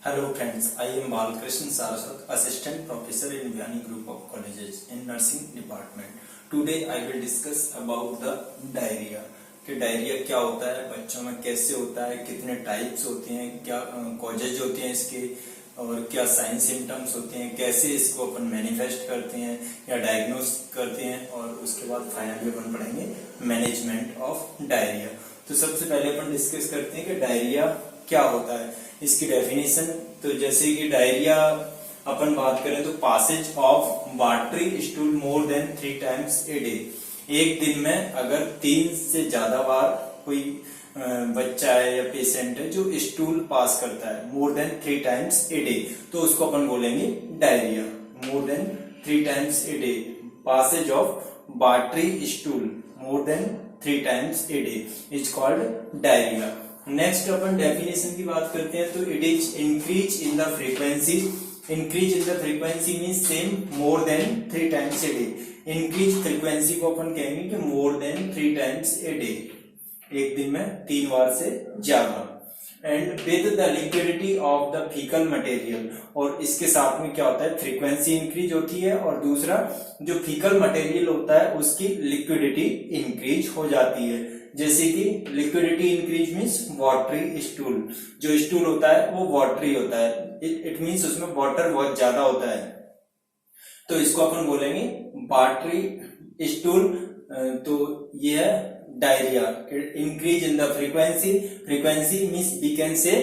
Hello friends, I am Balkrishna Saraswat, Assistant Professor in Vyani Group of Colleges in Nursing Department. Today I will discuss about the diarrhea. कि diarrhoea क्या होता है, बच्चों में कैसे होता है, कितने टाइप्स होते हैं, क्या कॉजेज होते हैं इसके, और क्या साइन सिम्टम्स होते हैं, कैसे इसको अपन मैनिफेस्ट करते हैं या डायग्नोस करते हैं, और उसके बाद फाइनली अपन पढ़ेंगे मैनेजमेंट ऑफ डायरिया। तो सबसे पहले अपन डिस्कस करते हैं कि डायरिया क्या होता है, इसकी डेफिनेशन। तो जैसे कि डायरिया अपन बात करें तो passage of watery stool more than 3 times a day। एक दिन में अगर 3 से ज्यादा बार कोई बच्चा है या पेशेंट है जो स्टूल पास करता है more than 3 times a day, तो उसको अपन बोलेंगे diarrhoea. More than 3 times a day, passage of watery stool more than 3 times a day is called diarrhoea. Next अपन डेफिनेशन की बात करते हैं तो it is increase in the frequency. Increase in the frequency means same more than 3 times a day। Increase frequency को अपन कहेंगे कि more than 3 times a day, एक दिन में 3 बार से ज्यादा। And with the liquidity of the faecal material, और इसके साथ में क्या होता है, फ्रीक्वेंसी इंक्रीज होती है और दूसरा जो फीकल मटेरियल होता है उसकी लिक्विडिटी इंक्रीज हो जाती है। जैसे कि liquidity increase means watery stool, जो स्टूल होता है वो वाटरी होता है, इट मीन्स उसमें वाटर बहुत ज्यादा होता है, तो इसको अपन बोलेंगे वाटरी स्टूल। तो ये है diarrhoea. Increase in the frequency, frequency means we can say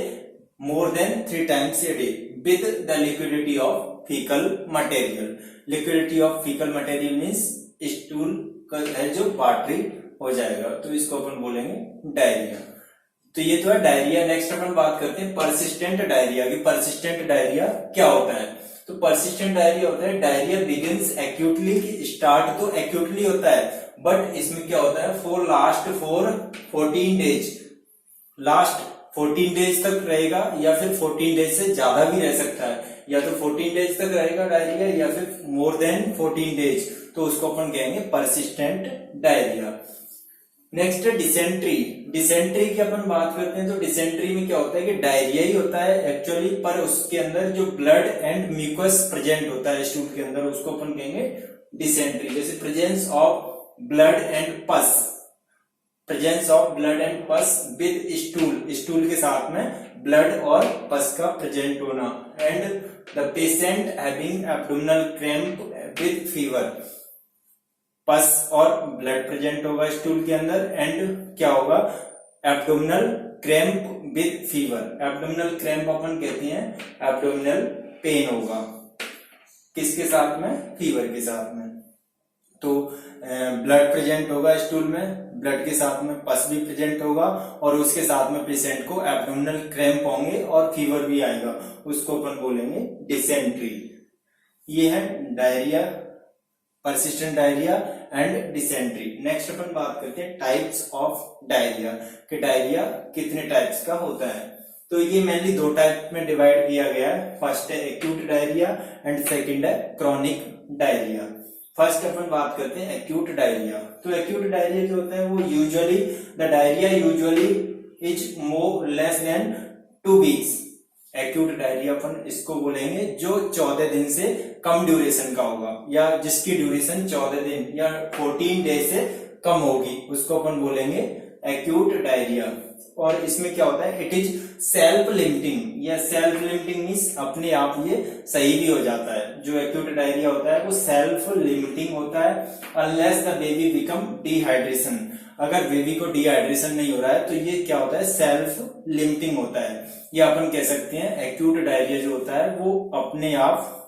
more than 3 times a day with the liquidity of faecal material. Liquidity of faecal material means stool है जो वाटरी हो जाएगा, तो इसको अपन बोलेंगे डायरिया। तो ये तो है डायरिया। नेक्स्ट अपन बात करते हैं परसिस्टेंट डायरिया की। परसिस्टेंट डायरिया क्या होता है, तो परसिस्टेंट डायरिया होता है डायरिया बिगिंस एक्यूटली। स्टार्ट तो एक्यूटली होता है बट इसमें क्या होता है, for last 14 days, last 14 days तक रहेगा या फिर 14 डेज से ज्यादा भी रह सकता है, या तो 14 डेज तक रहेगा डायरिया या फिर मोर देन 14 डेज, तो उसको अपन कहेंगे परसिस्टेंट डायरिया। नेक्स्ट है डिसेंट्री। डिसेंट्री की अपन बात करते हैं तो डिसेंट्री में क्या होता है कि डायरिया ही होता है एक्चुअली, पर उसके अंदर जो ब्लड एंड म्यूकस प्रेजेंट होता है स्टूल के अंदर, उसको अपन कहेंगे डिसेंट्री। जैसे प्रेजेंस ऑफ ब्लड एंड पस, प्रेजेंस ऑफ ब्लड एंड पस विद स्टूल, स्टूल के साथ में ब्लड और पस का प्रेजेंट होना। And the patient having abdominal cramp with fever, पस और ब्लड प्रेजेंट होगा स्टूल के अंदर, एंड क्या होगा, abdominal cramp with fever. Abdominal cramp अपन कहते हैं एब्डोमिनल पेन होगा, किसके साथ में, फीवर के साथ में। तो ब्लड प्रेजेंट होगा स्टूल में, ब्लड के साथ में पस भी प्रेजेंट होगा, और उसके साथ में पेशेंट को एब्डोमिनल क्रैम्प होंगे और फीवर भी आएगा, उसको अपन बोलेंगे डिसेंट्री। ये है diarrhoea, persistent diarrhoea and dysentery. Next अपन बात करते हैं टाइप्स ऑफ डायरिया, कि डायरिया कितने टाइप्स का होता है। तो ये मेनली 2 टाइप में डिवाइड किया गया है। फर्स्ट है एक्यूट डायरिया एंड सेकंड है क्रॉनिक डायरिया। फर्स्ट अपन बात करते हैं एक्यूट डायरिया। तो एक्यूट डायरिया जो होता है वो usually, the diarrhoea usually is more less than 2 weeks। Acute diarrhoea अपन इसको बोलेंगे जो 14 दिन से कम ड्यूरेशन का होगा, या जिसकी ड्यूरेशन 14 दिन या 14 डेज से कम होगी, उसको अपन बोलेंगे एक्यूट डायरिया। और इसमें क्या होता है, इट इज सेल्फ लिमिटिंग, या सेल्फ लिमिटिंग मीन्स अपने आप ये सही भी हो जाता है। जो एक्यूट डायरिया होता है वो सेल्फ लिमिटिंग होता है, unless the baby become dehydration. अगर बेबी को डिहाइड्रेशन नहीं हो रहा है तो ये क्या होता है, सेल्फ लिमिटिंग होता है। ये अपन कह सकते हैं एक्यूट डायरिया जो होता है वो अपने आप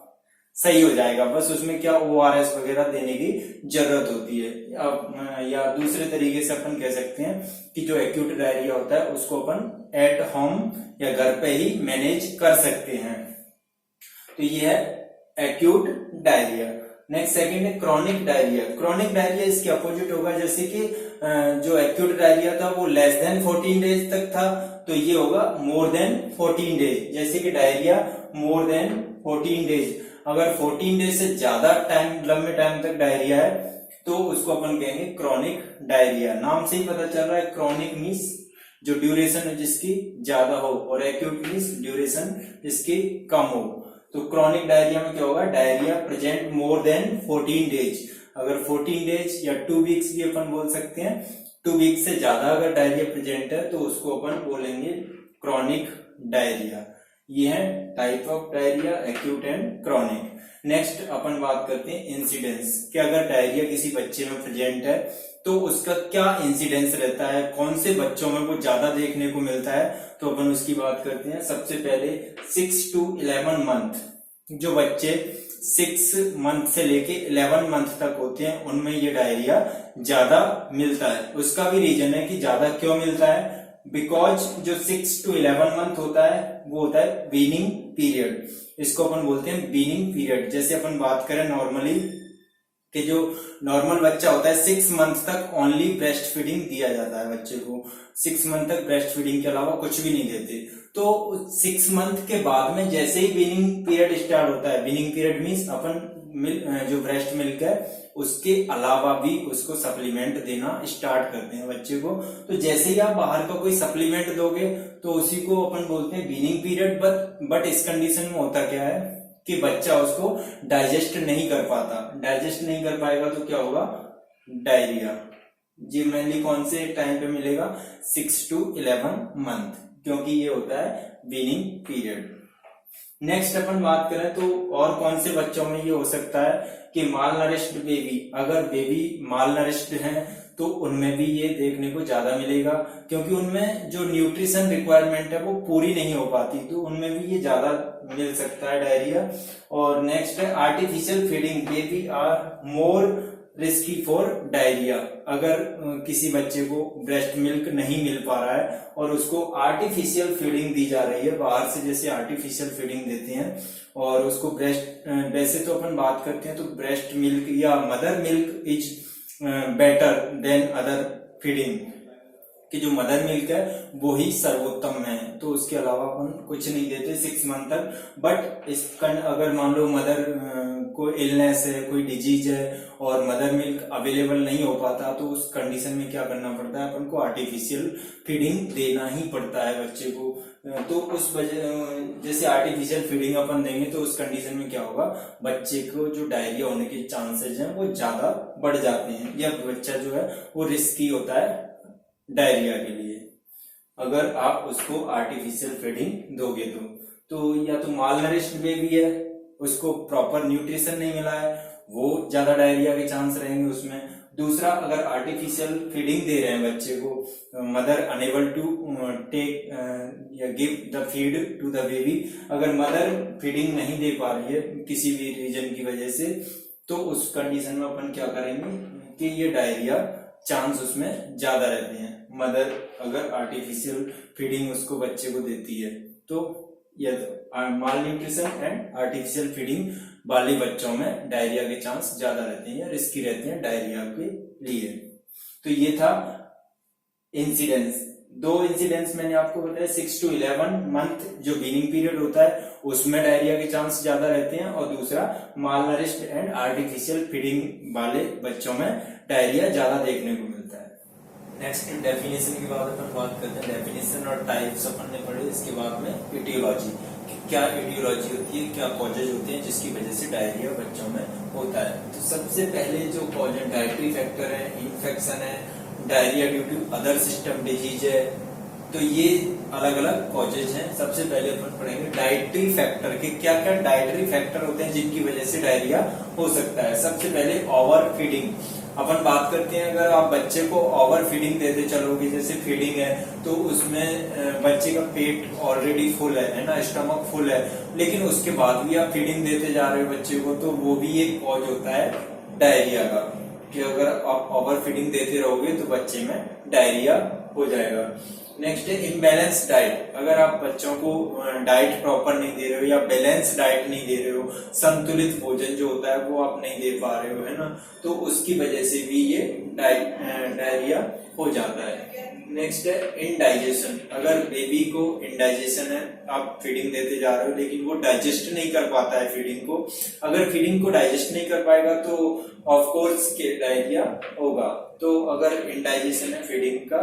सही हो जाएगा, बस उसमें क्या ORS वगैरह देने की जरूरत होती है। या दूसरे तरीके से अपन कह सकते हैं कि जो एक्यूट डायरिया होता है उसको अपन एट होम या घर पे ही मैनेज कर सकते हैं। तो ये है एक्यूट डायरिया। नेक्स्ट सेकंड है क्रॉनिक डायरिया। क्रॉनिक डायरिया इसके अपोजिट होगा, जैसे कि जो एक्यूट डायरिया था वो लेस देन 14 डेज तक था, तो ये होगा मोर देन 14 डेज। जैसे कि डायरिया मोर देन 14 डेज, अगर 14 डेज से ज्यादा टाइम, लंबे टाइम तक डायरिया है तो उसको अपन कहेंगे क्रॉनिक डायरिया। नाम से ही पता चल रहा है, क्रॉनिक मीन्स जो ड्यूरेशन है जिसकी ज्यादा हो, और एक्यूट मीन्स ड्यूरेशन जिसकी कम हो। तो क्रॉनिक डायरिया में क्या होगा, diarrhoea present more than 14 days. अगर 14 डेज या 2 वीक्स भी अपन बोल सकते हैं, 2 वीक से ज्यादा अगर डायरिया प्रेजेंट है तो उसको अपन बोलेंगे क्रॉनिक डायरिया। ये है type of diarrhoea, acute and chronic. Next अपन बात करते हैं इंसिडेंस, कि अगर डायरिया किसी बच्चे में प्रेजेंट है तो उसका क्या इंसिडेंस रहता है, कौन से बच्चों में वो ज्यादा देखने को मिलता है, तो अपन उसकी बात करते हैं। सबसे पहले 6 to 11 मंथ, जो बच्चे 6 मंथ से लेके 11 मंथ तक होते हैं उनमें ये डायरिया ज्यादा मिलता है। उसका भी रीजन है कि ज्यादा क्यों मिलता है, बिकॉज जो 6 to 11 मंथ होता है वो होता है वीनिंग पीरियड। इसको अपन बोलते हैं वीनिंग पीरियड। जैसे अपन बात करें नॉर्मली कि जो नॉर्मल बच्चा होता है 6 मंथ तक ओनली ब्रेस्ट फीडिंग दिया जाता है बच्चे को, 6 मंथ तक ब्रेस्ट फीडिंग के अलावा कुछ भी नहीं देते। तो 6 मंथ के बाद में जैसे ही वीनिंग पीरियड स्टार्ट होता है, वीनिंग पीरियड मीन्स अपन जो ब्रेस्ट मिल्क है उसके अलावा भी उसको सप्लीमेंट देना स्टार्ट करते हैं बच्चे को। तो जैसे ही आप बाहर का कोई सप्लीमेंट दोगे तो उसी को अपन बोलते हैं वीनिंग पीरियड। बट इस कंडीशन में होता क्या है कि बच्चा उसको डाइजेस्ट नहीं कर पाता, डाइजेस्ट नहीं कर पाएगा तो क्या होगा, डायरिया। जी मेनली कौन से टाइम पे मिलेगा, 6 to 11 मंथ, क्योंकि ये होता है वीनिंग पीरियड। नेक्स्ट अपन बात करें तो और कौन से बच्चों में ये हो सकता है कि माल नरिश्ड बेबी, अगर बेबी माल नरिश्ड है तो उनमें भी ये देखने को ज्यादा मिलेगा, क्योंकि उनमें जो न्यूट्रिशन रिक्वायरमेंट है वो पूरी नहीं हो पाती, तो उनमें भी ये ज्यादा मिल सकता है डायरिया। और नेक्स्ट है artificial feeding, baby are more risky for diarrhoea. अगर किसी बच्चे को ब्रेस्ट मिल्क नहीं मिल पा रहा है और उसको आर्टिफिशियल फीडिंग दी जा रही है बाहर से, जैसे आर्टिफिशियल फीडिंग देते हैं और उसको ब्रेस्ट, वैसे तो अपन बात करते हैं तो ब्रेस्ट मिल्क या mother milk is better than other feeding, कि जो मदर मिल्क है वो ही सर्वोत्तम है, तो उसके अलावा अपन कुछ नहीं देते 6 मंथ तक। बट इसका अगर मान लो मदर को इलनेस है, कोई डिजीज है और मदर मिल्क अवेलेबल नहीं हो पाता, तो उस कंडीशन में क्या करना पड़ता है, अपन को आर्टिफिशियल फीडिंग देना ही पड़ता है बच्चे को। तो उस वजह, जैसे आर्टिफिशियल फीडिंग अपन देंगे तो उस कंडीशन में क्या होगा, बच्चे को जो डायरिया होने के चांसेस हैं वो ज्यादा बढ़ जाते हैं, या बच्चा जो है वो रिस्की होता है डायरिया के लिए, अगर आप उसको आर्टिफिशियल फीडिंग दोगे तो या तो माल नरिश्ड बेबी है, उसको प्रॉपर न्यूट्रिशन नहीं मिला है, वो ज्यादा डायरिया के चांस रहेंगे उसमें। दूसरा, अगर आर्टिफिशियल फीडिंग दे रहे हैं बच्चे को, मदर अनेबल टू टेक या give the feed to the baby, अगर मदर फीडिंग नहीं दे पा रही है किसी भी रीजन की वजह से, तो उस कंडीशन में अपन क्या करेंगे कि ये डायरिया चांस उसमें ज्यादा रहते हैं। मदर अगर आर्टिफिशियल फीडिंग उसको बच्चे को देती है तो माल न्यूट्रिशन एंड आर्टिफिशियल फीडिंग वाले बच्चों में डायरिया के चांस ज्यादा रहते हैं या रिस्की रहते हैं डायरिया के लिए। तो ये था इंसिडेंस। 2 इंसिडेंस मैंने आपको बताया, 6 to 11 मंथ जो वीनिंग पीरियड होता है उसमें डायरिया के चांस ज्यादा रहते हैं, और दूसरा माल नरिश्ड एंड आर्टिफिशियल फीडिंग वाले बच्चों में डायरिया ज्यादा देखने को मिलता है। नेक्स्ट डेफिनेशन के बाद अपन बात करते हैं, डेफिनेशन और टाइप्स अपन ने पढ़े। इसके बाद में एटियोलॉजी, क्या एटियोलॉजी होती है, क्या कॉजेज होते हैं जिसकी वजह से डायरिया बच्चों में होता है। तो सबसे पहले जो कॉज है, डाइटरी फैक्टर है, इन्फेक्शन है, diarrhoea due to other system disease है, तो ये अलग अलग कॉजेज हैं। सबसे पहले अपन पढ़ेंगे डाइटरी फैक्टर के, क्या क्या डाइटरी फैक्टर होते हैं जिनकी वजह से डायरिया हो सकता है। सबसे पहले ओवर फीडिंग, अपन बात करते हैं अगर आप बच्चे को ओवर फीडिंग देते चलोगे, जैसे फीडिंग है तो उसमें बच्चे का पेट ऑलरेडी फुल है ना, स्टमक फुल है, लेकिन उसके बाद भी आप फीडिंग देते जा रहे हो बच्चे को, तो वो भी एक कॉज होता है डायरिया का, कि अगर आप ओवर फीडिंग देते रहोगे तो बच्चे में डायरिया हो जाएगा। नेक्स्ट है इम्बैलेंस डाइट, अगर आप बच्चों को डाइट प्रॉपर नहीं दे रहे हो या बैलेंस डाइट नहीं दे रहे हो, संतुलित भोजन जो होता है वो आप नहीं दे पा रहे हो, है ना, तो उसकी वजह से भी ये डायरिया हो जाता है। नेक्स्ट है इनडाइजेशन। अगर बेबी को इनडाइजेशन है, आप फीडिंग देते जा रहे हो लेकिन वो डाइजेस्ट नहीं कर पाता है फीडिंग को, अगर फीडिंग को डाइजेस्ट नहीं कर पाएगा तो ऑफ कोर्स डायरिया होगा। तो अगर इनडाइजेशन है फीडिंग का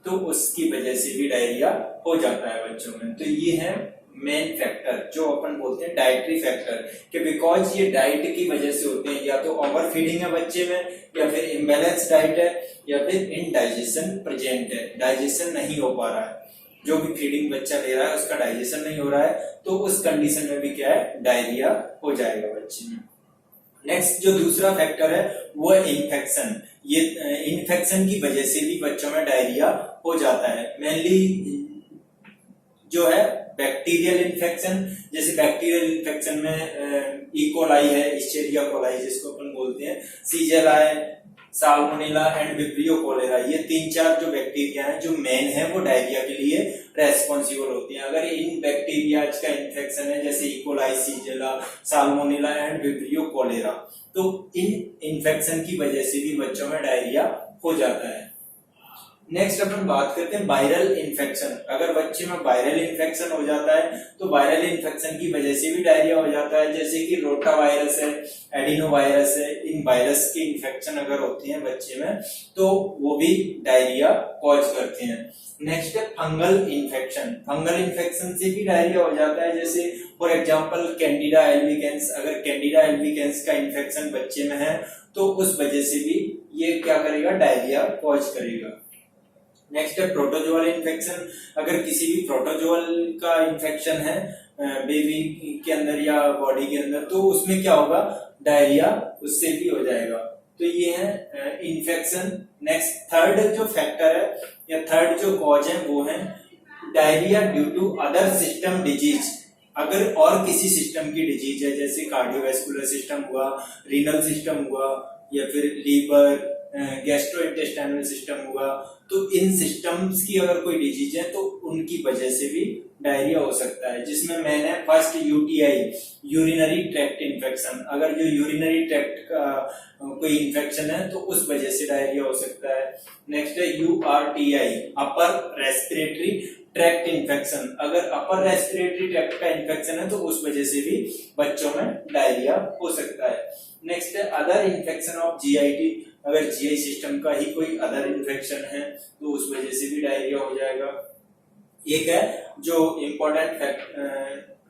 तो उसकी वजह से भी डायरिया हो जाता है बच्चों में। तो ये है मेन फैक्टर जो अपन बोलते हैं डाइटरी फैक्टर, कि बिकॉज ये डाइट की वजह से होते हैं, या तो ओवर फीडिंग है बच्चे में, या फिर इम्बैलेंस डाइट है, या फिर इनडाइजेशन प्रेजेंट है, डाइजेशन नहीं हो पा रहा है, जो भी फीडिंग बच्चा ले रहा है उसका डाइजेशन नहीं हो रहा है, तो उस कंडीशन में भी क्या है, डायरिया हो जाएगा बच्चे में। नेक्स्ट जो दूसरा फैक्टर है वो है इन्फेक्शन। ये इन्फेक्शन की वजह से भी बच्चों में डायरिया हो जाता है। मेनली जो है बैक्टीरियल इन्फेक्शन, जैसे बैक्टीरियल इन्फेक्शन में इकोलाई है, इस्चेरिया कोलाई जिसको अपन बोलते हैं, सीजेला है, साल्मोनेला एंड विब्रियो कोलेरा, ये 3-4 जो बैक्टीरिया हैं जो मेन है वो डायरिया के लिए रेस्पॉन्सिबल होती हैं। अगर इन बैक्टीरिया का इन्फेक्शन है जैसे E coli, Shigella, Salmonella and Vibrio cholera, तो इन इन्फेक्शन की वजह से भी बच्चों में डायरिया हो जाता है। नेक्स्ट अपन बात करते हैं वायरल इन्फेक्शन। अगर बच्चे में वायरल इन्फेक्शन हो जाता है तो वायरल इन्फेक्शन की वजह से भी डायरिया हो जाता है, जैसे कि रोटा वायरस है, एडिनो वायरस है, इन वायरस के इन्फेक्शन अगर होते हैं बच्चे में तो वो भी डायरिया कॉज करते हैं। नेक्स्ट है फंगल इन्फेक्शन। फंगल इन्फेक्शन से भी डायरिया हो जाता है, जैसे फॉर एग्जांपल कैंडिडा एल्बिकेंस। अगर कैंडिडा एल्बिकेंस का इन्फेक्शन बच्चे में है तो उस वजह से भी ये क्या करेगा, डायरिया कॉज करेगा। नेक्स्ट है प्रोटोजोअल इन्फेक्शन। अगर किसी भी प्रोटोजोअल का इन्फेक्शन है बेबी के अंदर या बॉडी के अंदर तो उसमें क्या होगा, डायरिया उससे भी हो जाएगा। तो ये है इन्फेक्शन। नेक्स्ट थर्ड जो फैक्टर है या थर्ड जो कॉज है वो है diarrhoea due to other system disease. अगर और किसी सिस्टम की डिजीज है जैसे कार्डियोवैस्कुलर सिस्टम हुआ, रीनल सिस्टम हुआ, या फिर लीवर, गैस्ट्रोइंटेस्टाइनल सिस्टम हुआ, तो इन सिस्टम्स की अगर कोई डिजीज है तो उनकी वजह से भी डायरिया हो सकता है, जिसमें मैंने first UTI, urinary tract infection. अगर जो यूरिनरी ट्रैक्ट का कोई इन्फेक्शन है तो उस वजह से डायरिया हो सकता है। नेक्स्ट है यूआरटीआई, अपर रेस्पिरेटरी ट्रैक्ट इन्फेक्शन। अगर अपर रेस्पिरेटरी ट्रैक्ट का इन्फेक्शन है तो उस वजह से भी बच्चों में डायरिया हो सकता है। नेक्स्ट है अदर इन्फेक्शन ऑफ जीआईटी। अगर जीआई सिस्टम का ही कोई अदर इन्फेक्शन है तो उस वजह से भी डायरिया हो जाएगा। एक है जो इम्पोर्टेंट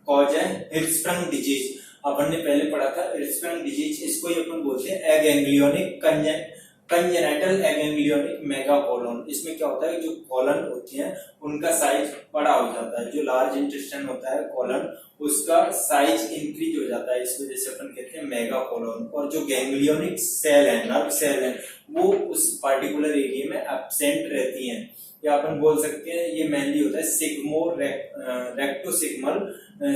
कॉज है हिर्स्प्रंग डिजीज। अपन ने पहले पढ़ा था हिर्स्प्रंग डिजीज, इसको ही अपन बोलते हैं एग एंग्लियोनिक कंजेनाइटल एग एंग्लियोनिक मेगाकोलोन। इसमें क्या होता है, जो कॉलन होती हैं उनका साइज बड़ा हो जाता है, जो लार्ज इंटेस्टाइन होता है कॉलन उसका साइज इंक्रीज हो जाता है, इस वजह से अपन कहते हैं मेगाकोलोन। और जो गैंग्लियोनिक सेल है, नर्व सेल है, वो उस पार्टिकुलर एरिया में एब्सेंट रहती हैं, या अपन बोल सकते हैं ये मेनली होता है सिग्मो रेक्टोसिग्मल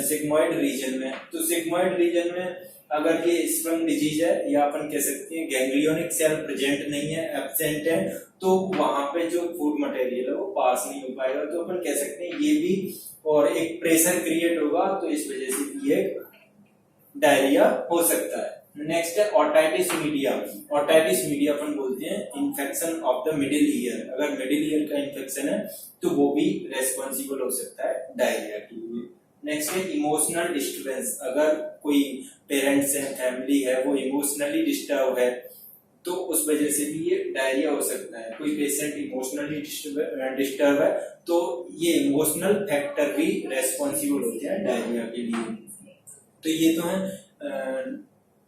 सिग्मोइड रीजन में। तो सिग्मोइड रीजन में अगर ये स्प्रंग डिजीज है या अपन कह सकते हैं गैंग्लियोनिक सेल प्रेजेंट नहीं है, एब्सेंट है, तो वहां पे जो फूड मटेरियल है वो पास नहीं हो पाएगा। तो अपन कह सकते हैं ये भी, और एक प्रेशर क्रिएट होगा तो इस वजह से भी ये डायरिया हो सकता है। नेक्स्ट है ऑटाइटिस मीडिया। ऑटाइटिस मीडिया अपन बोलते हैं infection of the middle ear. अगर मिडिल ईयर का इन्फेक्शन है तो वो भी रेस्पॉन्सिबल हो सकता है डायरिया के लिए। नेक्स्ट है इमोशनल डिस्टर्बेंस। अगर कोई पेरेंट्स है, फैमिली है, वो इमोशनली डिस्टर्ब है तो उस वजह से भी ये डायरिया हो सकता है। कोई पेशेंट इमोशनली डिस्टर्ब है तो ये इमोशनल फैक्टर भी रेस्पॉन्सिबल होते हैं डायरिया के लिए। तो ये तो है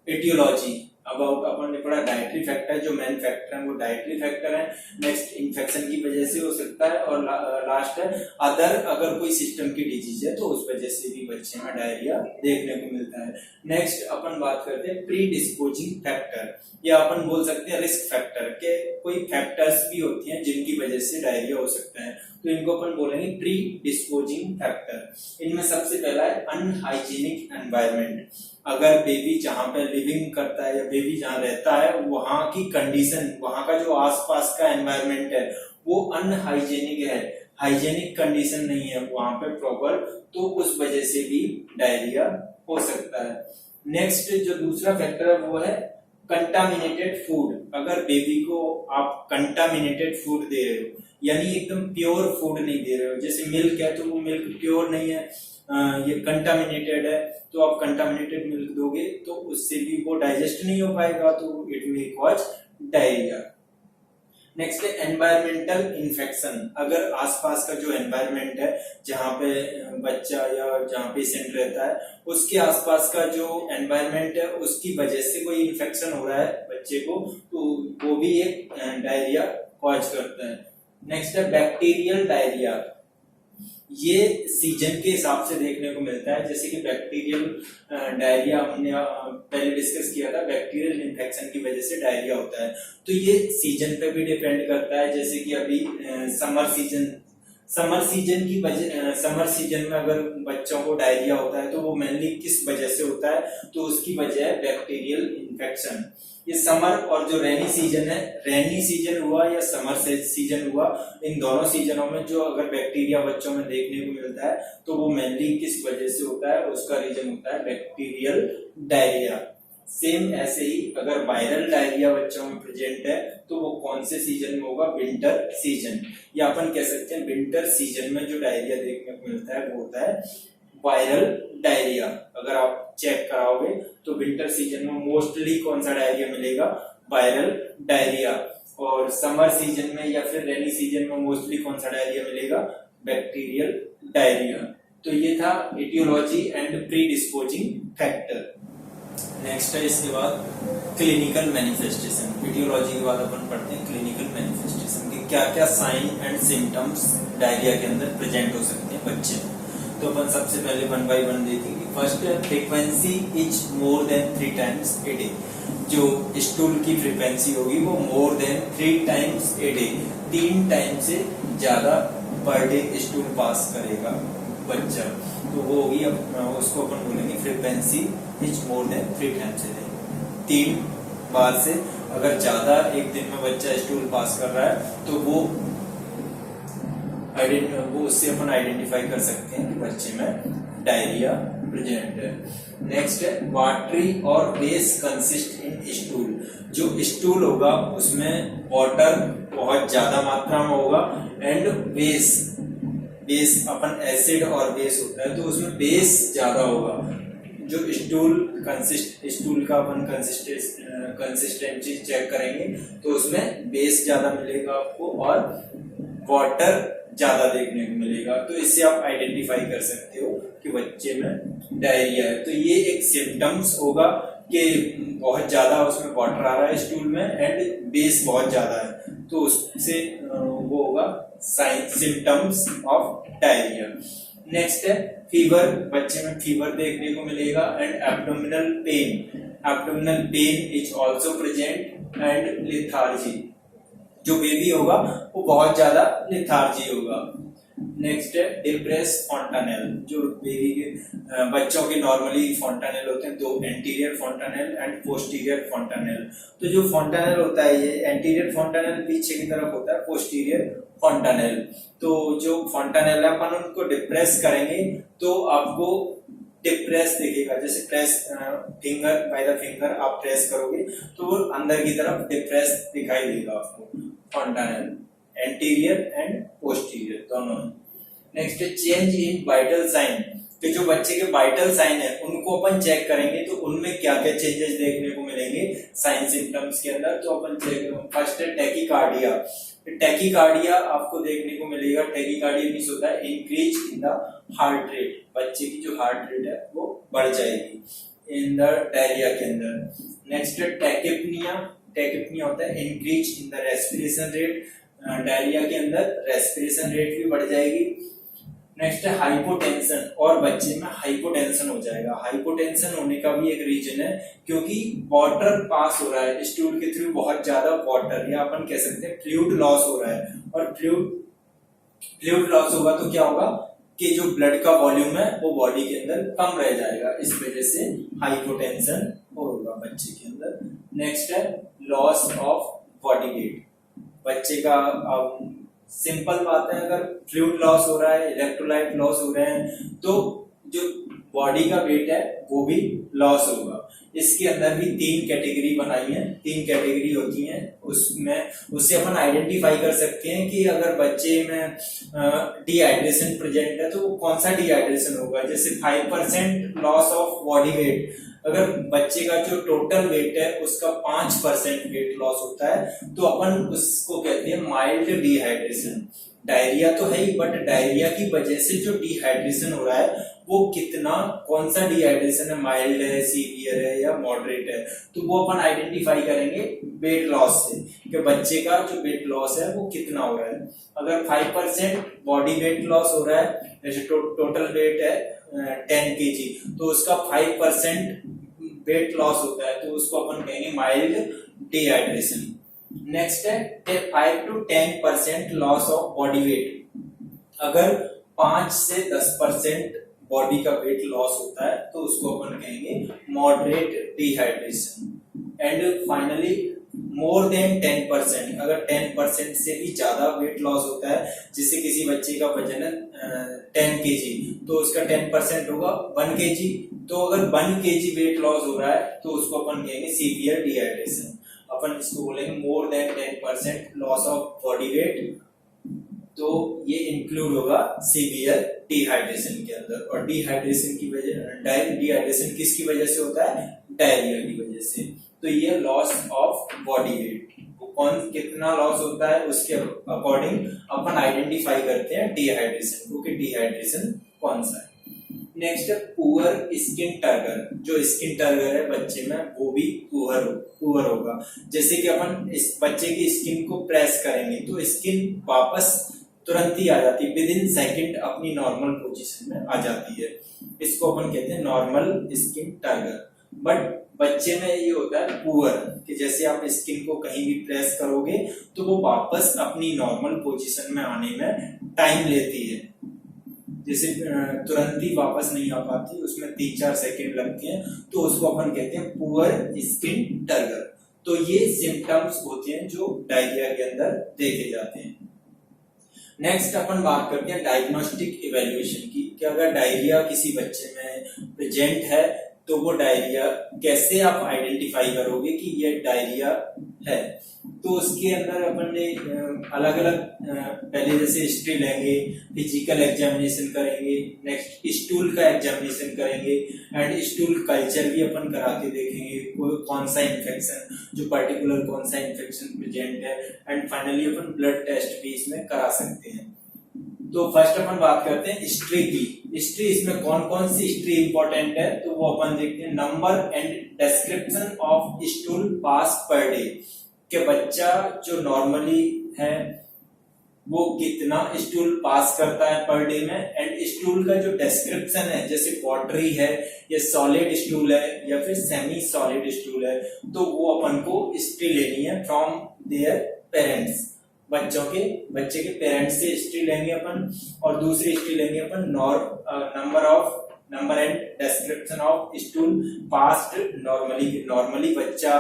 एटियोलॉजी अबाउट, अपन ने पढ़ा डाइटरी फैक्टर, जो मेन फैक्टर है वो डाइटरी फैक्टर है। नेक्स्ट इन्फेक्शन की वजह से हो सकता है, और लास्ट है अदर, अगर कोई सिस्टम की डिजीज है तो उस वजह से भी बच्चे में डायरिया देखने को मिलता है। नेक्स्ट अपन बात करते हैं प्री डिस्पोजिंग फैक्टर, या अपन बोल सकते हैं रिस्क फैक्टर के कोई फैक्टर्स भी होती हैं जिनकी वजह से डायरिया हो सकता है, तो इनको अपन बोलेंगे प्री डिस्पोजिंग फैक्टर। इनमें सबसे पहला है अनहाइजीनिक एनवायरनमेंट। अगर बेबी जहां पे लिविंग करता है या बेबी जहां रहता है वहां की कंडीशन, वहां का जो आसपास का एनवायरनमेंट है वो अनहाइजीनिक है, हाइजीनिक कंडीशन नहीं है वहां पे प्रॉपर, तो उस वजह से भी डायरिया हो सकता है। नेक्स्ट जो दूसरा फैक्टर है वो है कंटामिनेटेड फूड, अगर बेबी को आप कंटामिनेटेड फूड दे रहे हो यानी एकदम प्योर फूड नहीं दे रहे हो, जैसे मिल्क है तो वो मिल्क प्योर नहीं है, ये कंटामिनेटेड है, तो आप कंटामिनेटेड मिल्क दोगे तो उससे भी वो डाइजेस्ट नहीं हो पाएगा, तो it will cause diarrhoea. Next है एनवायरमेंटल इन्फेक्शन, अगर आसपास का जो एनवायरमेंट है जहाँ पे बच्चा या जहाँ पेशेंट रहता है उसके आसपास का जो एनवायरमेंट है उसकी वजह से कोई इन्फेक्शन हो रहा है बच्चे को, तो वो भी एक डायरिया कॉज करता है। नेक्स्ट है बैक्टीरियल डायरिया, ये सीजन के हिसाब से देखने को मिलता है, जैसे कि बैक्टीरियल डायरिया हमने पहले डिस्कस किया था, बैक्टीरियल इन्फेक्शन की वजह से डायरिया होता है, तो ये सीजन पे भी डिपेंड करता है, जैसे कि अभी समर सीजन में अगर बच्चों को डायरिया होता है तो वो मेनली किस वजह से होता है, तो उसकी वजह है बैक्टीरियल इन्फेक्शन। ये समर और जो रेनी सीजन है, रेनी सीजन हुआ या समर सीजन हुआ, इन दोनों सीजनों में जो अगर बैक्टीरिया बच्चों में देखने को मिलता है तो वो मेनली किस वजह से होता है, उसका रीजन होता है बैक्टीरियल डायरिया। सेम ऐसे ही अगर वायरल डायरिया बच्चों में प्रेजेंट है तो वो कौन से सीजन में होगा, विंटर सीजन, या अपन कह सकते हैं विंटर सीजन में जो डायरिया देखने को मिलता है वो होता है वायरल डायरिया। अगर आप चेक कराओगे तो विंटर सीजन में मोस्टली कौन सा डायरिया मिलेगा, वायरल डायरिया, और समर सीजन में या फिर रेनी सीजन में मोस्टली कौन सा डायरिया मिलेगा, बैक्टीरियल डायरिया। तो ये था aetiology and predisposing factor. Next है इसके बाद क्लिनिकल मैनिफेस्टेशन। एटियोलॉजी के बाद अपन पढ़ते हैं क्लिनिकल मैनिफेस्टेशन के क्या क्या साइन एंड सिम्टम्स डायरिया के अंदर प्रेजेंट हो सकते हैं बच्चे में। तो अपन सबसे पहले 1 बाय 1 देखेंगे। फर्स्ट है frequency is more than 3 times a day, जो स्टूल की फ्रीक्वेंसी होगी वो मोर than 3 times a day, 3 time से ज्यादा पर डे स्टूल पास करेगा बच्चा, तो वो होगी, उसको अपन बोलेंगे frequency is more than 3 times a day, 3 बार से अगर ज्यादा एक दिन में बच्चा स्टूल पास कर रहा है तो वो उससे अपन आइडेंटिफाई कर सकते हैं कि बच्चे में डायरिया प्रेजेंट है। नेक्स्ट है वाटरी और बेस कंसिस्ट इन स्टूल, जो स्टूल होगा उसमें वाटर बहुत ज्यादा मात्रा में होगा, एंड बेस अपन एसिड और बेस होता है तो उसमें बेस ज्यादा होगा। जो स्टूल का अपन कंसिस्टेंसी चेक करेंगे तो उसमें बेस ज्यादा मिलेगा आपको और वाटर ज्यादा देखने को मिलेगा, तो इससे आप आइडेंटिफाई कर सकते हो कि बच्चे में डायरिया है। तो ये एक सिम्टम्स होगा कि बहुत ज्यादा उसमें वाटर आ रहा है स्टूल में एंड बेस बहुत ज्यादा है, तो उससे वो होगा सिम्टम्स ऑफ डायरिया। नेक्स्ट है फीवर, बच्चे में फीवर देखने को मिलेगा and abdominal pain is also present and lethargy, जो बेबी होगा वो बहुत ज्यादा लेथार्जी होगा। नेक्स्ट है डिप्रेस फॉन्टानेल, जो बेबी के बच्चों के नॉर्मली फॉन्टानेल होते हैं, 2 anterior fontanelle and posterior fontanelle. तो जो फॉन्टानेल होता है ये एंटीरियर फॉन्टानेल पीछे की तरफ होता है, पोस्टीरियर फॉन्टानेल। तो जो फॉन्टानेल है अपन उनको डिप्रेस करेंगे तो आपको डिप्रेस दिखेगा, जैसे press finger by the finger आप प्रेस करोगे तो वो अंदर की तरफ डिप्रेस दिखाई देगा आपको फॉन्टानेल, एंटीरियर एंड पोस्टीरियर दोनों। नेक्स्ट है चेंज इन वाइटल साइन, कि जो बच्चे के वाइटल साइन है उनको अपन चेक करेंगे तो उनमें क्या क्या चेंजेस देखने को मिलेंगे साइन सिम्टम्स के अंदर, तो अपन चेक करेंगे। फर्स्ट है टैकीकार्डिया, टैकीकार्डिया आपको देखने को मिलेगा, टैकीकार्डिया मींस होता है increase in the heart rate, बच्चे की जो हार्ट रेट है वो बढ़ जाएगी इन द डायरिया के अंदर। नेक्स्ट है टैकिपनिया होता है increase in the respiration rate, diarrhoea के अंदर रेस्पिरेशन रेट भी बढ़ जाएगी। नेक्स्ट है हाइपोटेंशन, और बच्चे में हाइपोटेंशन हो जाएगा। हाइपोटेंशन होने का भी एक रीजन है क्योंकि वाटर पास हो रहा है स्टूल के थ्रू, बहुत ज्यादा वाटर या अपन कह सकते हैं फ्लूइड लॉस हो रहा है, और फ्लूइड लॉस होगा तो क्या होगा कि जो ब्लड का वॉल्यूम है वो बॉडी के अंदर कम रह जाएगा, इस वजह से हाइपोटेंशन होगा बच्चे के अंदर। नेक्स्ट है लॉस ऑफ बॉडी वेट, बच्चे का सिंपल बात है, अगर फ्लूइड लॉस हो रहा है, इलेक्ट्रोलाइट लॉस हो रहे हैं तो जो बॉडी का वेट है वो भी लॉस होगा। इसके अंदर भी 3 कैटेगरी बनाई है, 3 कैटेगरी होती हैं। उसमें उससे अपन आइडेंटिफाई कर सकते हैं कि अगर बच्चे में डिहाइड्रेशन प्रेजेंट है तो वो कौन सा डिहाइड्रेशन होगा। जैसे 5% लॉस ऑफ बॉडी वेट, अगर बच्चे का जो टोटल वेट है उसका 5% वेट लॉस होता है तो अपन उसको कहते हैं माइल्ड डिहाइड्रेशन। डायरिया तो है ही, बट डायरिया की वजह से जो डिहाइड्रेशन हो रहा है वो कितना, कौन सा डिहाइड्रेशन है, माइल्ड है, सीवियर है या मॉडरेट है, तो वो अपन आइडेंटिफाई करेंगे वेट लॉस से कि बच्चे का जो वेट लॉस है वो कितना हो रहा है। अगर 5% बॉडी वेट लॉस हो रहा है, जैसे टोटल वेट है 10 kg, तो उसका 5% वेट लॉस होता है तो उसको अपन कहेंगे माइल्ड डिहाइड्रेशन। नेक्स्ट है 5 to 10% loss of body weight. अगर 5 से 10% बॉडी का वेट लॉस होता है तो उसको अपन कहेंगे moderate dehydration. And finally more than 10%, अगर 10% से भी ज्यादा वेट लॉस होता है, जैसे किसी बच्चे का वजन है 10 kg तो उसका 10% होगा 1 kg, तो अगर 1 kg वेट लॉस हो रहा है तो उसको अपन कहेंगे सीवियर डिहाइड्रेशन। अपन इसको बोलेंगे more than 10% loss of body weight, तो ये इंक्लूड होगा सीवियर डिहाइड्रेशन के अंदर। और डिहाइड्रेशन की वजह, डिहाइड्रेशन किसकी वजह से होता है, डायरिया की वजह से। तो ये लॉस ऑफ बॉडी वेट, कौन कितना लॉस होता है उसके अकॉर्डिंग अपन आइडेंटिफाई करते हैं डिहाइड्रेशन को कि डिहाइड्रेशन कौन सा है। नेक्स्ट है पुअर स्किन टर्गर। जो स्किन टर्गर है बच्चे में वो भी पुअर होगा। जैसे कि अपन इस बच्चे की स्किन को प्रेस करेंगे तो स्किन वापस तुरंत ही आ जाती है, विद इन सेकेंड अपनी नॉर्मल पोजीशन में आ जाती है। इसको अपन कहते हैं नॉर्मल स्किन टर्गर। बट बच्चे में ये होता है पुअर, कि जैसे आप स्किन को कहीं भी प्रेस करोगे तो वो वापस अपनी नॉर्मल पोजीशन में आने में टाइम लेती है, जैसे तुरंत ही वापस नहीं आ पाती, उसमें 3-4 सेकेंड लगते हैं, तो उसको अपन कहते हैं पुअर स्किन टर्गर। तो ये सिम्टम्स होते हैं जो डायरिया के अंदर देखे जाते हैं। नेक्स्ट अपन बात करते हैं डायग्नोस्टिक इवैल्यूएशन की, कि अगर डायरिया किसी बच्चे में प्रेजेंट है तो वो डायरिया कैसे आप आइडेंटिफाई करोगे कि ये डायरिया है। तो उसके अंदर अपन ने अलग अलग पहले जैसे हिस्ट्री लेंगे, फिजिकल एग्जामिनेशन करेंगे, नेक्स्ट स्टूल का एग्जामिनेशन करेंगे, एंड स्टूल कल्चर भी अपन करा के देखेंगे कौन सा इन्फेक्शन, जो पर्टिकुलर कौन सा इन्फेक्शन प्रेजेंट है, एंड फाइनली अपन ब्लड टेस्ट भी इसमें करा सकते हैं। तो फर्स्ट अपन बात करते हैं हिस्ट्री की। हिस्ट्री, इसमें कौन कौन सी हिस्ट्री इंपॉर्टेंट है तो वो अपन देखते हैं। Number and description of stool pass per day, कि बच्चा जो नॉर्मली है वो कितना स्टूल पास करता है पर डे में, एंड स्टूल का जो डिस्क्रिप्शन है, जैसे वॉटरी है या सॉलिड स्टूल है या फिर सेमी सॉलिड स्टूल है, तो वो अपन को हिस्ट्री लेनी है फ्रॉम देयर पेरेंट्स। बच्चे के पेरेंट्स से हिस्ट्री लेंगे अपन, और दूसरी हिस्ट्री लेंगे अपन number and description of stool passed normally बच्चा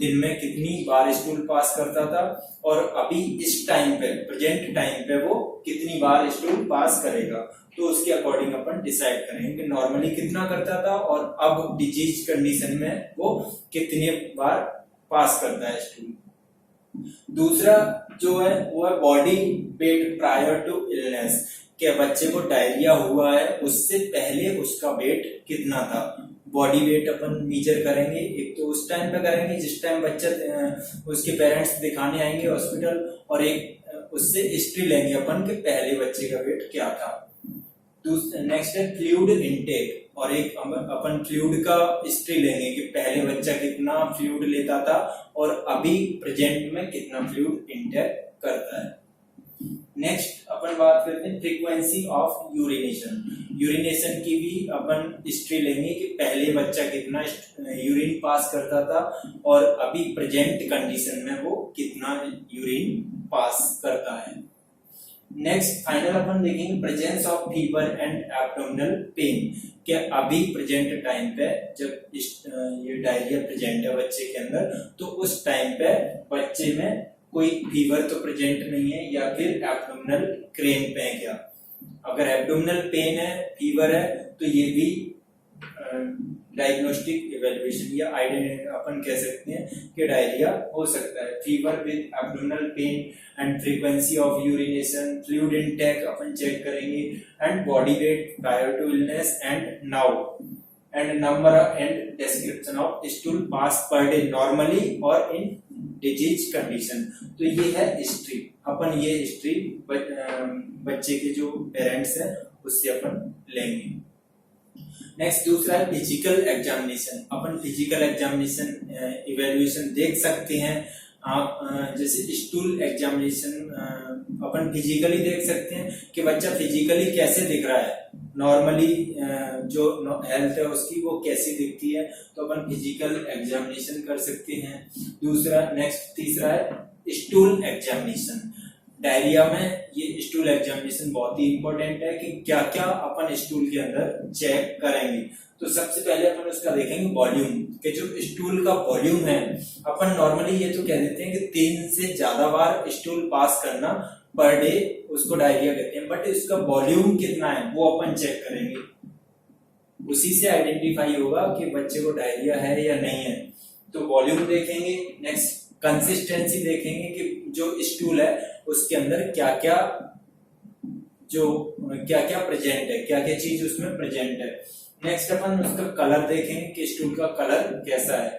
दिन में कितनी बार स्टूल पास करता था, और अभी इस टाइम पे प्रेजेंट टाइम पे वो कितनी बार स्टूल पास करेगा। तो उसके अकॉर्डिंग अपन डिसाइड करेंगे कि नॉर्मली कितना करता था और अब डिजीज कंडीशन में वो कितनी बार पास करता है स्टूल। दूसरा जो है वो है body weight prior to illness, कि बच्चे को डायरिया हुआ है उससे पहले उसका वेट कितना था। बॉडी वेट अपन मेजर करेंगे, एक तो उस टाइम पे करेंगे जिस टाइम बच्चा उसके पेरेंट्स दिखाने आएंगे हॉस्पिटल, और एक उससे हिस्ट्री लेंगे अपन कि पहले बच्चे का वेट क्या था। नेक्स्ट है फ्लूइड इनटेक, और एक अपन फ्लूइड का हिस्ट्री लेंगे कि पहले बच्चा कितना फ्लूइड लेता था और अभी प्रेजेंट में कितना फ्लूइड इनटेक करता है। नेक्स्ट अपन बात करते हैं फ्रीक्वेंसी ऑफ यूरिनेशन की भी अपन हिस्ट्री लेंगे कि पहले बच्चा कितना यूरिन पास करता था और अभी प्रेजेंट कंडीशन में वो कितना यूरिन पास करता है। नेक्स्ट फाइनल अपन देखेंगे presence of fever and abdominal pain, कि अभी प्रेजेंट टाइम पे जब ये डायरिया प्रेजेंट है बच्चे के अंदर, तो उस टाइम पे बच्चे में कोई फीवर तो प्रेजेंट नहीं है या फिर एब्डोमिनल क्रैम्प है क्या। अगर एब्डोमिनल पेन है, फीवर है, तो ये भी डायग्नोस्टिक इवेल्युएशन या अपन कह सकते हैं कि डायरिया हो सकता है। Fever with abdominal pain and frequency of urination, fluid intake अपन चेक करेंगे, and body weight prior to illness and now, and number and description of stool pass per day normally और इन डिजीज कंडीशन। तो ये है history. अपन ये history बच्चे के जो पेरेंट्स हैं उससे अपन लेंगे। नेक्स्ट दूसरा है फिजिकल एग्जामिनेशन। अपन फिजिकल एग्जामिनेशन इवेल्युएशन देख सकते हैं आप, जैसे स्टूल एग्जामिनेशन अपन फिजिकली देख सकते हैं कि बच्चा फिजिकली कैसे दिख रहा है, नॉर्मली जो हेल्थ है उसकी वो कैसी दिखती है, तो अपन फिजिकल एग्जामिनेशन कर सकते हैं। दूसरा नेक्स्ट तीसरा है स्टूल एग्जामिनेशन। डायरिया में ये स्टूल एग्जामिनेशन बहुत ही इंपॉर्टेंट है कि क्या क्या अपन स्टूल के अंदर चेक करेंगे। तो सबसे पहले अपन उसका देखेंगे वॉल्यूम, कि जो स्टूल का वॉल्यूम है, अपन नॉर्मली ये तो कह देते हैं कि 3 से ज्यादा बार स्टूल पास करना पर डे उसको डायरिया कहते हैं, बट इसका वॉल्यूम कितना है वो अपन चेक करेंगे। उसी से आइडेंटिफाई होगा कि बच्चे को डायरिया है या नहीं है। तो वॉल्यूम देखेंगे। नेक्स्ट कंसिस्टेंसी देखेंगे कि जो स्टूल है उसके अंदर क्या क्या प्रेजेंट है, क्या क्या चीज उसमें प्रेजेंट है। नेक्स्ट अपन उसका कलर देखेंगे कि स्टूल का कलर कैसा है।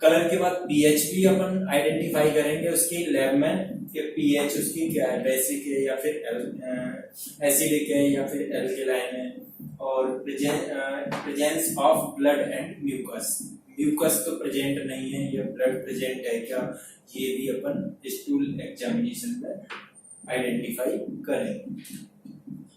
कलर के बाद पीएच भी अपन आइडेंटिफाई करेंगे उसकी लैब में कि पीएच उसकी क्या है, बेसिक है या फिर एसिडिक है या फिर एल्कलाइन है। और presence of blood and mucus, mucus तो प्रेजेंट नहीं है या ब्लड प्रेजेंट है क्या, ये भी अपन स्टूल एग्जामिनेशन में आइडेंटिफाई करेंगे।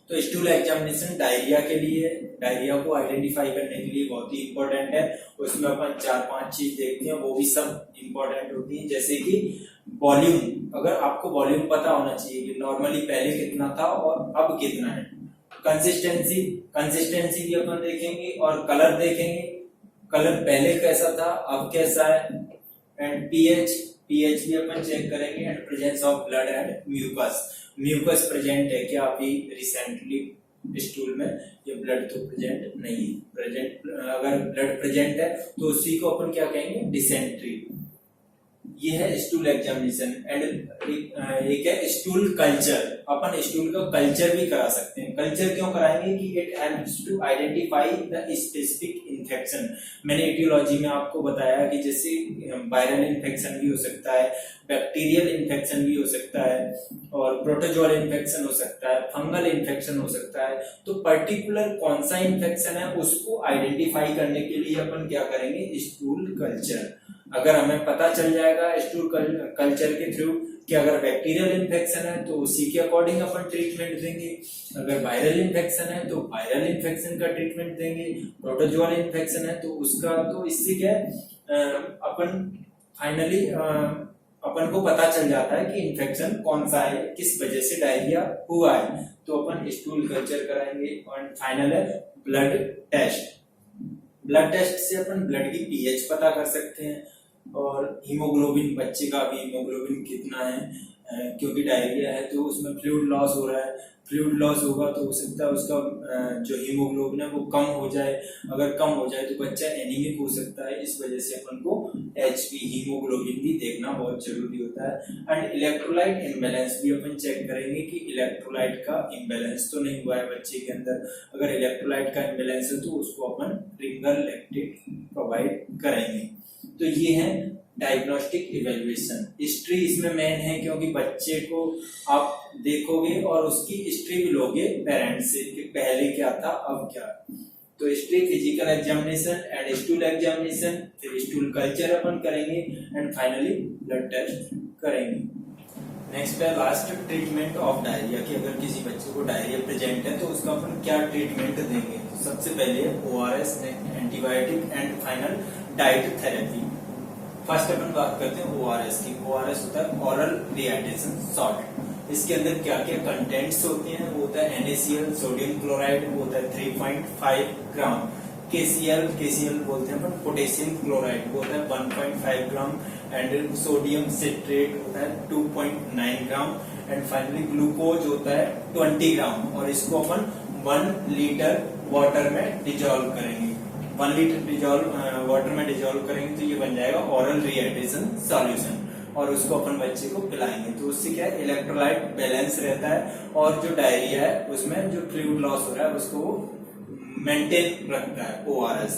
तो स्टूल एग्जामिनेशन डायरिया के लिए, डायरिया को आइडेंटिफाई करने के लिए बहुत ही इंपॉर्टेंट है। उसमें अपन 4-5 चीज देखते हैं, वो भी सब इंपॉर्टेंट होती है। जैसे कि वॉल्यूम, अगर आपको वॉल्यूम पता होना चाहिए कि नॉर्मली पहले कितना था और अब कितना है। कंसिस्टेंसी भी अपन देखेंगे और कलर देखेंगे, कलर पहले कैसा था अब कैसा है। एंड पीएच भी अपन चेक करेंगे। And presence of blood and mucus present है क्या अभी रिसेंटली स्टूल में, ये ब्लड तो प्रेजेंट नहीं है। अगर ब्लड प्रेजेंट है तो उसी को अपन क्या कहेंगे, डिसेंट्री। ये है स्टूल एग्जामिनेशन। एंड एक है स्टूल कल्चर। अपन स्टूल का कल्चर भी करा सकते हैं। कल्चर क्यों कराएंगे कि it helps to identify the specific infection. मैंने एटियोलॉजी में आपको बताया कि जैसे वायरल इन्फेक्शन भी हो सकता है, बैक्टीरियल इन्फेक्शन भी हो सकता है, और प्रोटोजोअल इन्फेक्शन हो सकता है, फंगल इन्फेक्शन हो सकता है। तो पर्टिकुलर कौन सा इन्फेक्शन है उसको आइडेंटिफाई करने के लिए अपन क्या करेंगे, स्टूल कल्चर। अगर हमें पता चल जाएगा स्टूल कल्चर के थ्रू कि अगर बैक्टीरियल इन्फेक्शन है तो उसी के अकॉर्डिंग अपन ट्रीटमेंट देंगे, अगर वायरल इन्फेक्शन है तो वायरल इन्फेक्शन का ट्रीटमेंट देंगे, प्रोटोजोअल इन्फेक्शन है तो उसका। तो इससे क्या अपन फाइनली अपन को पता चल जाता है कि इन्फेक्शन कौन सा है, किस वजह से डायरिया हुआ है। तो अपन स्टूल कल्चर कराएंगे। और फाइनल है ब्लड टेस्ट। ब्लड टेस्ट से अपन ब्लड की पीएच पता कर सकते हैं, और हीमोग्लोबिन, बच्चे का भी हीमोग्लोबिन कितना है, क्योंकि डायरिया है तो उसमें फ्लूइड लॉस हो रहा है। फ्लूइड लॉस होगा तो हो सकता है उसका जो हीमोग्लोबिन है वो कम हो जाए। अगर कम हो जाए तो बच्चा एनीमिक हो सकता है। इस वजह से अपन को एचबी हीमोग्लोबिन भी देखना बहुत जरूरी होता है। एंड इलेक्ट्रोलाइट इम्बैलेंस भी अपन चेक करेंगे कि इलेक्ट्रोलाइट का इम्बैलेंस तो नहीं हुआ है बच्चे के अंदर। अगर इलेक्ट्रोलाइट का इम्बैलेंस है तो उसको अपन रिंगर लैक्टेट प्रोवाइड करेंगे। तो ये है डायग्नोस्टिक इवेल्युएशन। हिस्ट्री इसमें मेन है क्योंकि बच्चे को आप देखोगे और उसकी हिस्ट्री भी लोगे पेरेंट्स से कि पहले क्या था अब क्या। तो history, physical examination and stool examination, फिर स्टूल कल्चर अपन करेंगे, एंड फाइनली ब्लड टेस्ट करेंगे। नेक्स्ट है लास्ट ट्रीटमेंट ऑफ डायरिया कि अगर किसी बच्चे को डायरिया प्रेजेंट है तो उसका अपन क्या ट्रीटमेंट देंगे। तो सबसे पहले ORS, antibiotic and final diet therapy. First अपन बात करते हैं ORS की। ORS होता है ओरल रिहाइड्रेशन सॉल्ट। इसके अंदर क्या क्या कंटेंट्स होते हैं, वो होता है NaCl, सोडियम क्लोराइड, वो होता है 3.5 ग्राम। KCl बोलते हैं अपन पोटेशियम क्लोराइड, वो होता है 1.5 ग्राम। एंड सोडियम सिट्रेट होता है 2.9 ग्राम। एंड फाइनली ग्लूकोज होता है 20 ग्राम। और इसको अपन 1 लीटर वाटर में डिजोल्व करेंगे, 1 लीटर डिजोल्व वाटर में डिजोल्व करेंगे तो ये बन जाएगा ओरल रीहाइड्रेशन सॉल्यूशन, और उसको अपन बच्चे को पिलाएंगे। तो उससे क्या है, इलेक्ट्रोलाइट बैलेंस रहता है और जो डायरिया है उसमें जो फ्लूइड लॉस हो रहा है उसको मेंटेन रखता है ओआरएस।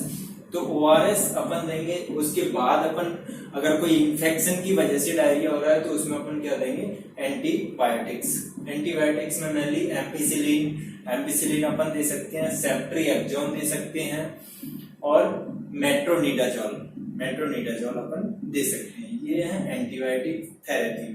तो ओआरएस अपन देंगे। उसके बाद अपन अगर कोई इंफेक्शन की वजह से डायरिया हो रहा है तो उसमें अपन क्या देंगे, एंटीबायोटिक्स। एंटीबायोटिक्स में मेनली एम्पिसिलिन अपन दे सकते हैं, सेफ्ट्रिएक्सोन दे सकते हैं और मेट्रोनिडाजोल अपन दे सकते हैं। ये है एंटीबायोटिक थेरेपी।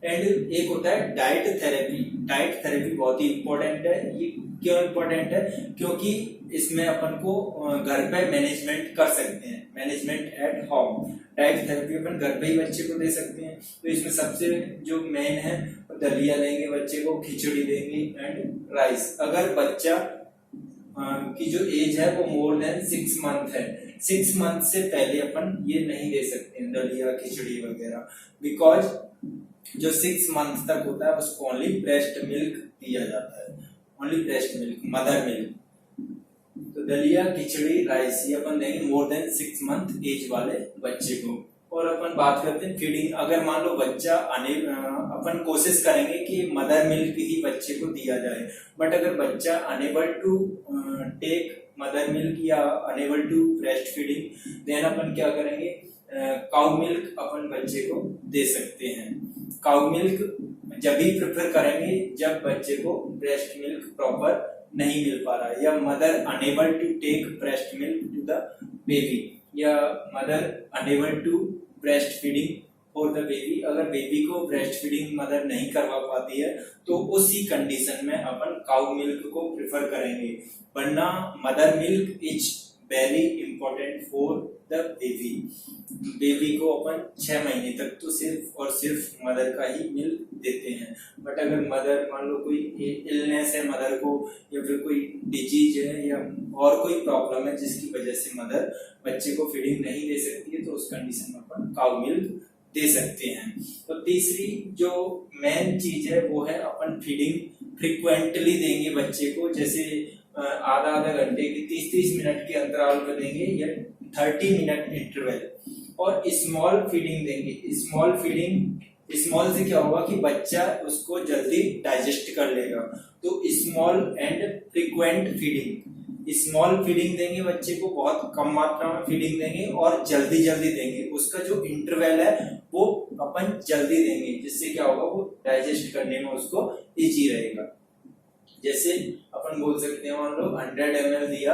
एंड एक होता है डाइट थेरेपी। डाइट थेरेपी बहुत ही इंपॉर्टेंट है। ये क्यों इंपॉर्टेंट है, क्योंकि इसमें अपन को घर पे मैनेजमेंट कर सकते हैं, management at home. Diet therapy अपन घर पे ही बच्चे को दे सकते हैं। तो इसमें सबसे जो मेन है, दलिया देंगे बच्चे को, खिचड़ी देंगे एंड राइस। अगर बच्चा की जो एज है वो मोर देन 6 मंथ है, 6 मंथ से पहले अपन ये नहीं दे सकते हैं दलिया खिचड़ी वगैरह, बिकॉज जो 6 मंथ तक होता है उसको ओनली ब्रेस्ट मिल्क दिया जाता है, only breast milk, mother milk. तो दलिया खिचड़ी राइस ये अपन देंगे मोर देन 6 मंथ एज वाले बच्चे को। और अपन बात करते हैं फीडिंग। अगर मान लो बच्चा अपन कोशिश करेंगे कि मदर मिल्क ही बच्चे को दिया जाए, बट अगर बच्चा unable to take mother milk या unable to breast feeding, then अपन क्या करेंगे, काउ मिल्क अपन बच्चे को दे सकते हैं। काउ मिल्क जब भी प्रेफर करेंगे जब बच्चे को ब्रेस्ट मिल्क प्रॉपर नहीं मिल पा रहा है, या mother unable to take breast milk to the baby, या mother unable to breast feeding for the baby. अगर बेबी को ब्रेस्ट फीडिंग मदर नहीं करवा पाती है तो उसी कंडीशन में अपन काउ मिल्क को प्रेफर करेंगे, वरना mother milk is very important for the baby. Baby को अपन 6 महीने तक तो सिर्फ और सिर्फ मदर का ही मिल्क देते हैं। बट अगर मदर मान लो कोई इलनेस है मदर को, या फिर कोई डिजीज है या और कोई प्रॉब्लम है जिसकी वजह से मदर बच्चे को फीडिंग नहीं दे सकती है, तो उस कंडीशन में अपन काउ मिल्क दे सकते हैं। तो तीसरी जो मेन चीज है वो है अपन फीडिंग फ्रिक्वेंटली देंगे बच्चे को, जैसे आधा घंटे की 30-30 मिनट के अंतराल पर देंगे या 30 मिनट इंटरवल। और स्मॉल फीडिंग देंगे। स्मॉल से क्या होगा कि बच्चा उसको जल्दी डाइजेस्ट कर लेगा। तो small and frequent feeding, small feeding देंगे बच्चे को, बहुत कम मात्रा में फीडिंग देंगे और जल्दी देंगे। उसका जो इंटरवल है वो अपन जल्दी देंगे, जिससे क्या होगा वो डाइजेस्ट करने में उसको इजी रहेगा। जैसे अपन बोल सकते हैं मान लो 100 ml दिया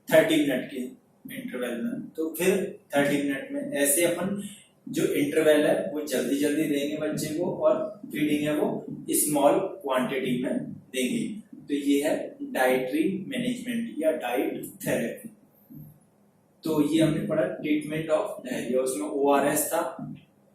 30 मिनट के इंटरवल में, तो फिर 30 मिनट में ऐसे अपन जो इंटरवल है वो जल्दी देंगे बच्चे को, और फीडिंग है वो स्मॉल क्वांटिटी में देंगे। तो ये है डाइटरी मैनेजमेंट या डाइट थेरेपी। तो ये हमने पढ़ा ट्रीटमेंट ऑफ डायरिया। उसमें ओआरएस था,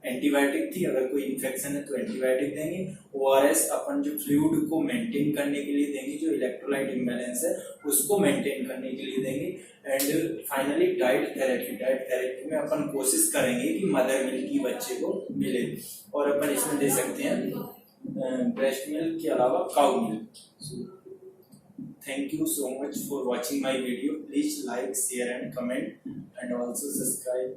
एंटीबायोटिक थी, अगर कोई इन्फेक्शन है तो एंटीबायोटिक देंगे। ओआरएस अपन जो फ्लूइड को मेंटेन करने के लिए देंगे, जो इलेक्ट्रोलाइट इम्बैलेंस है उसको मेंटेन करने के लिए देंगे। एंड फाइनली डाइट थेरेपी में अपन कोशिश करेंगे कि मदर मिल्क ही बच्चे को मिले, और अपन इसमें दे सकते हैं ब्रेस्ट मिल्क के अलावा cow milk. Thank you so much for watching my video. Please like, share and comment and also subscribe.